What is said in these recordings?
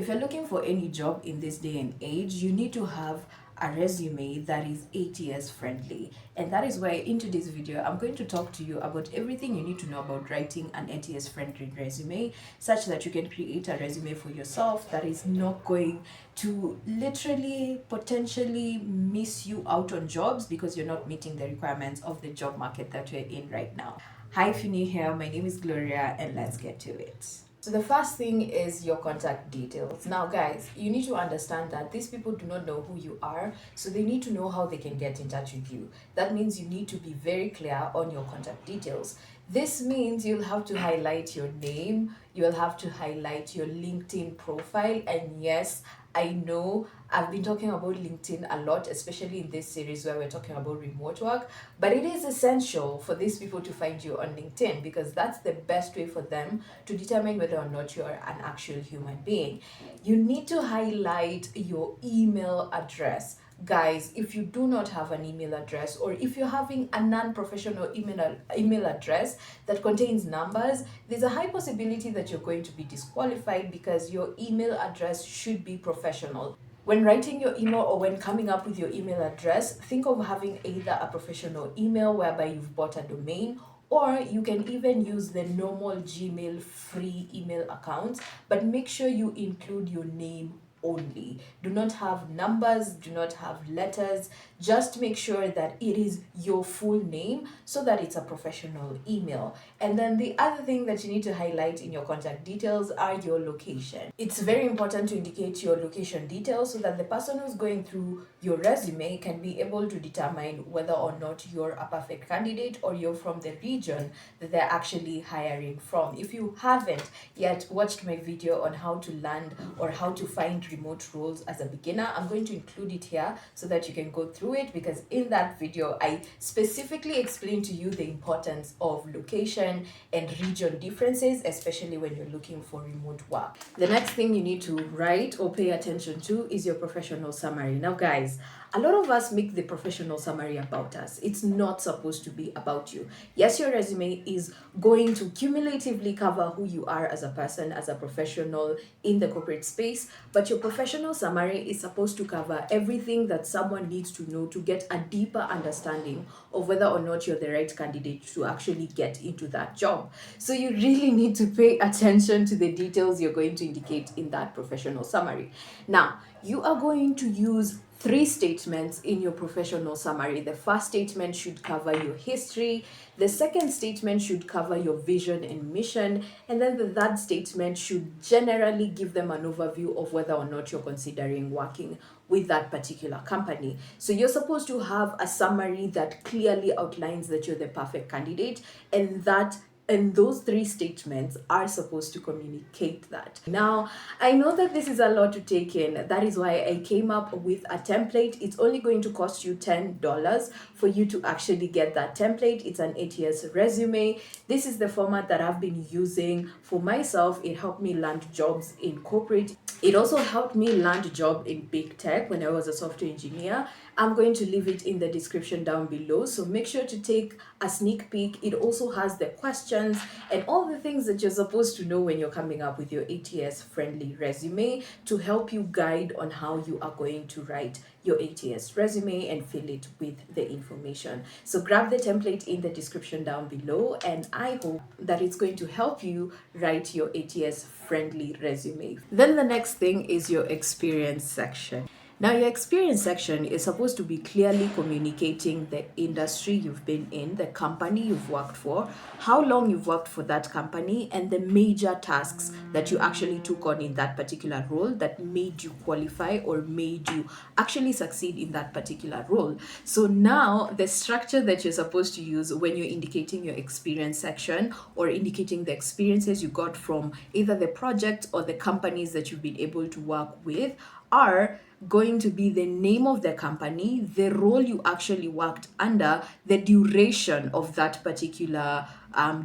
If you're looking for any job in this day and age, you need to have a resume that is ATS friendly. And that is why in today's video, I'm going to talk to you about everything you need to know about writing an ATS friendly resume, such that you can create a resume for yourself that is not going to literally potentially miss you out on jobs because you're not meeting the requirements of the job market that we're in right now. Hi, if you're new here, my name is Gloria, and let's get to it. So the first thing is your contact details. Now guys, you need to understand that these people do not know who you are, so they need to know how they can get in touch with you. That means you need to be very clear on your contact details. This means you'll have to highlight your name, you'll have to highlight your LinkedIn profile, and yes, I know I've been talking about LinkedIn a lot, especially in this series where we're talking about remote work, but it is essential for these people to find you on LinkedIn because that's the best way for them to determine whether or not you're an actual human being. You need to highlight your email address. Guys, if you do not have an email address, or if you're having a non-professional email address that contains numbers, there's a high possibility that you're going to be disqualified because your email address should be professional. When writing your email or when coming up with your email address, think of having either a professional email whereby you've bought a domain, or you can even use the normal Gmail free email accounts, but make sure you include your name only. Do not have numbers, do not have letters. Just make sure that it is your full name so that it's a professional email. And then the other thing that you need to highlight in your contact details are your location. It's very important to indicate your location details so that the person who's going through your resume can be able to determine whether or not you're a perfect candidate or you're from the region that they're actually hiring from. If you haven't yet watched my video on how to land or how to find remote roles as a beginner, I'm going to include it here so that you can go through it, because in that video I specifically explain to you the importance of location and region differences, especially when you're looking for remote work. The next thing you need to write or pay attention to is your professional summary. Now guys, a lot of us make the professional summary about us. It's not supposed to be about you. Yes, your resume is going to cumulatively cover who you are as a person, as a professional in the corporate space, but your professional summary is supposed to cover everything that someone needs to know to get a deeper understanding of whether or not you're the right candidate to actually get into that job. So you really need to pay attention to the details you're going to indicate in that professional summary. Now, you are going to use 3 statements in your professional summary. The first statement should cover your history, the second statement should cover your vision and mission, and then the third statement should generally give them an overview of whether or not you're considering working with that particular company. So you're supposed to have a summary that clearly outlines that you're the perfect candidate, and those 3 statements are supposed to communicate that. Now, I know that this is a lot to take in. That is why I came up with a template. It's only going to cost you $10 for you to actually get that template. It's an ATS resume. This is the format that I've been using for myself. It helped me land jobs in corporate. It also helped me land a job in big tech when I was a software engineer. I'm going to leave it in the description down below, so make sure to take a sneak peek. It also has the questions and all the things that you're supposed to know when you're coming up with your ATS friendly resume to help you guide on how you are going to write your ATS resume and fill it with the information. So grab the template in the description down below, and I hope that it's going to help you write your ATS friendly resume. Then the next thing is your experience section. Now, your experience section is supposed to be clearly communicating the industry you've been in, the company you've worked for, how long you've worked for that company, and the major tasks that you actually took on in that particular role that made you qualify or made you actually succeed in that particular role. So now the structure that you're supposed to use when you're indicating your experience section or indicating the experiences you got from either the project or the companies that you've been able to work with are going to be the name of the company, the role you actually worked under, the duration of that particular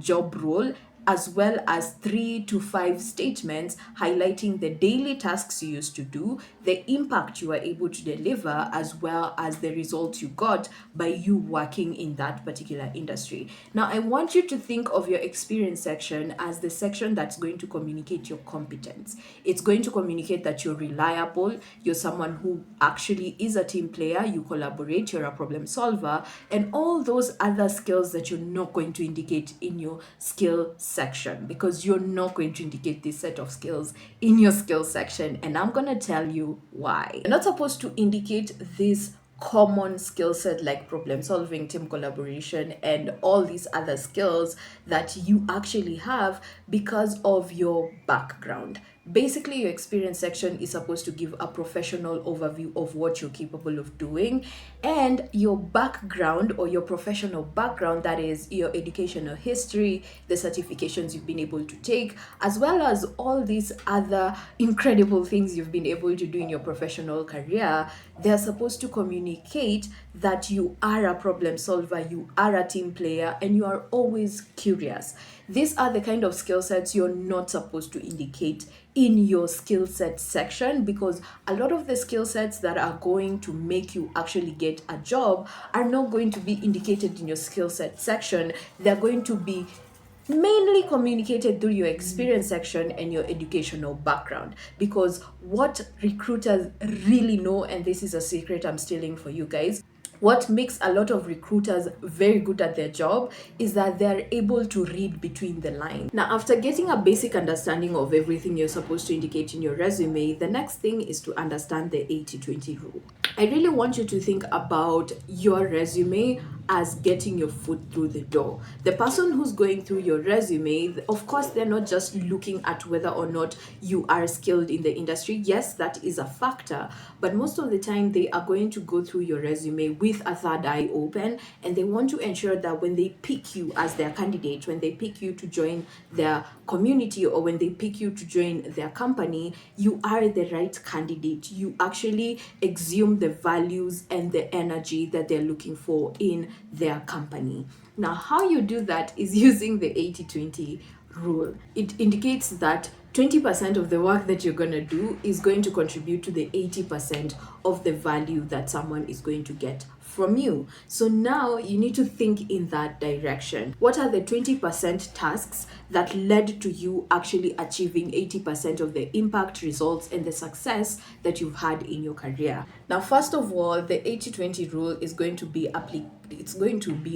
job role, as well as 3 to 5 statements highlighting the daily tasks you used to do, the impact you were able to deliver, as well as the results you got by you working in that particular industry. Now, I want you to think of your experience section as the section that's going to communicate your competence. It's going to communicate that you're reliable, you're someone who actually is a team player, you collaborate, you're a problem solver, and all those other skills that you're not going to indicate in your skill section, because you're not going to indicate this set of skills in your skill section. And I'm going to tell you why. You're not supposed to indicate this common skill set like problem solving, team collaboration, and all these other skills that you actually have because of your background. Basically, your experience section is supposed to give a professional overview of what you're capable of doing, and your background, or your professional background, that is your educational history, the certifications you've been able to take, as well as all these other incredible things you've been able to do in your professional career. They're supposed to communicate that you are a problem solver, you are a team player, and you are always curious. These are the kind of skill sets you're not supposed to indicate in your skill set section, because a lot of the skill sets that are going to make you actually get a job are not going to be indicated in your skill set section. They're going to be mainly communicated through your experience section and your educational background, because what recruiters really know, and this is a secret I'm stealing for you guys, what makes a lot of recruiters very good at their job is that they're able to read between the lines. Now, after getting a basic understanding of everything you're supposed to indicate in your resume, the next thing is to understand the 80-20 rule. I really want you to think about your resume as getting your foot through the door. The person who's going through your resume, of course, they're not just looking at whether or not you are skilled in the industry. Yes, that is a factor, but most of the time they are going to go through your resume with a third eye open, and they want to ensure that when they pick you as their candidate, when they pick you to join their community, or when they pick you to join their company, you are the right candidate. You actually exhume the values and the energy that they're looking for in their company. Now, how you do that is using the 80-20 rule. It indicates that 20% of the work that you're going to do is going to contribute to the 80% of the value that someone is going to get from you. So now you need to think in that direction. What are the 20% tasks that led to you actually achieving 80% of the impact, results, and the success that you've had in your career? Now, first of all, the 80-20 rule is going to be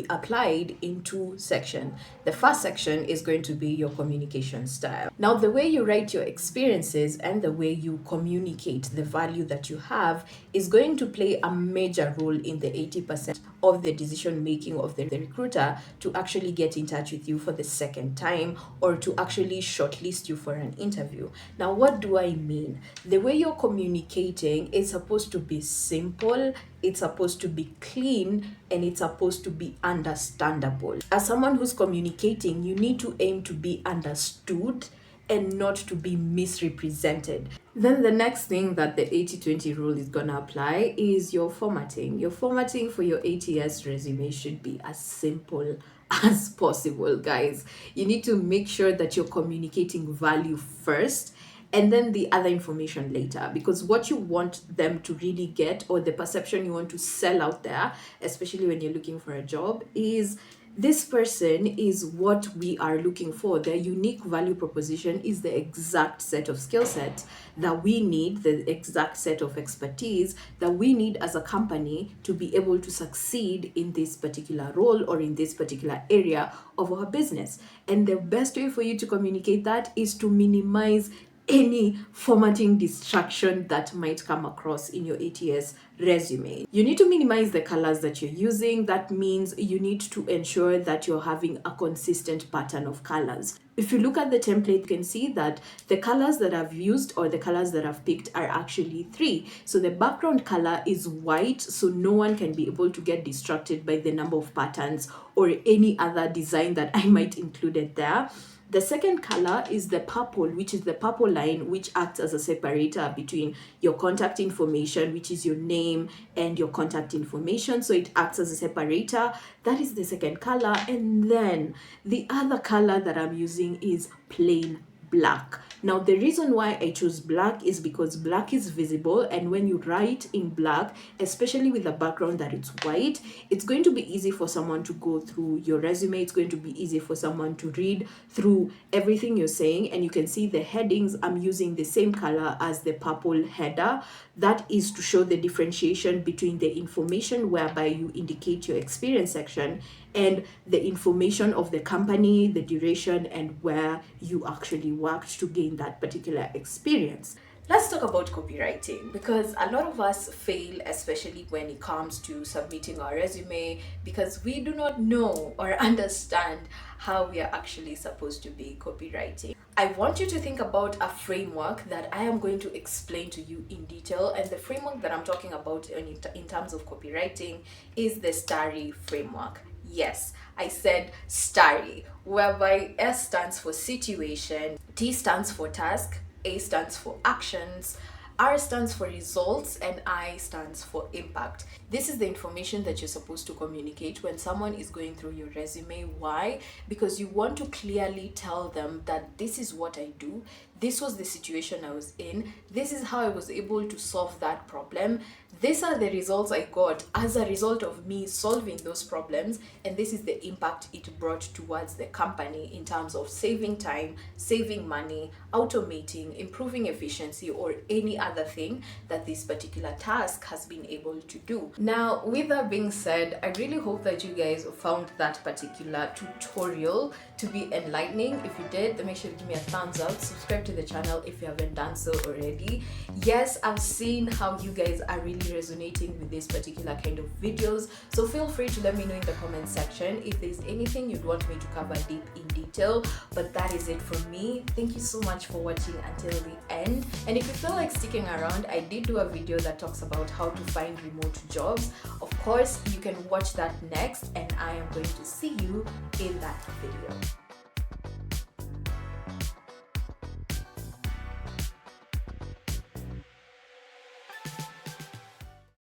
applied in 2 sections. The first section is going to be your communication style. Now, the way you write your experiences and the way you communicate the value that you have is going to play a major role in the 80% of the decision making of the recruiter to actually get in touch with you for the second time, or to actually shortlist you for an interview. Now, what do I mean? The way you're communicating is supposed to be simple, it's supposed to be clean, and it's supposed to be understandable. As someone who's communicating, you need to aim to be understood and not to be misrepresented. Then the next thing that the 80-20 rule is gonna apply is your formatting. Your formatting for your ATS resume should be as simple as possible, guys. You need to make sure that you're communicating value first and then the other information later, because what you want them to really get, or the perception you want to sell out there, especially when you're looking for a job, is this person is what we are looking for. Their unique value proposition is the exact set of skill sets that we need, the exact set of expertise that we need as a company to be able to succeed in this particular role or in this particular area of our business. And the best way for you to communicate that is to minimize any formatting distraction that might come across in your ATS resume. You need to minimize the colors that you're using. That means you need to ensure that you're having a consistent pattern of colors. If you look at the template, you can see that the colors that I've used, or the colors that I've picked, are actually 3. So the background color is white, so no one can be able to get distracted by the number of patterns or any other design that I might include there. The second color is the purple, which is the purple line, which acts as a separator between your contact information, which is your name, and your contact information. So it acts as a separator. That is the second color. And then the other color that I'm using is plain black. Now the reason why I chose black is because black is visible, and when you write in black, especially with a background that it's white, it's going to be easy for someone to go through your resume. It's going to be easy for someone to read through everything you're saying. And you can see the headings, I'm using the same color as the purple header. That is to show the differentiation between the information whereby you indicate your experience section and the information of the company, the duration, and where you actually worked to gain that particular experience. Let's talk about copywriting, because a lot of us fail, especially when it comes to submitting our resume, because we do not know or understand how we are actually supposed to be copywriting. I want you to think about a framework that I am going to explain to you in detail, and the framework that I'm talking about in terms of copywriting is the STARry framework. Yes, I said STARry, whereby S stands for situation, T stands for task, A stands for actions, R stands for results, and I stands for impact. This is the information that you're supposed to communicate when someone is going through your resume. Why? Because you want to clearly tell them that this is what I do, this was the situation I was in, this is how I was able to solve that problem, these are the results I got as a result of me solving those problems, and this is the impact it brought towards the company in terms of saving time, saving money, automating, improving efficiency, or any other thing that this particular task has been able to do. Now, with that being said, I really hope that you guys found that particular tutorial to be enlightening. If you did, then make sure to give me a thumbs up, subscribe to the channel if you haven't done so already. Yes, I've seen how you guys are really resonating with this particular kind of videos, so feel free to let me know in the comment section if there's anything you'd want me to cover deep in detail. But that is it from me. Thank you so much for watching until the end, and if you feel like sticking around, I did do a video that talks about how to find remote jobs. Of course, you can watch that next, and I am going to see you in that video.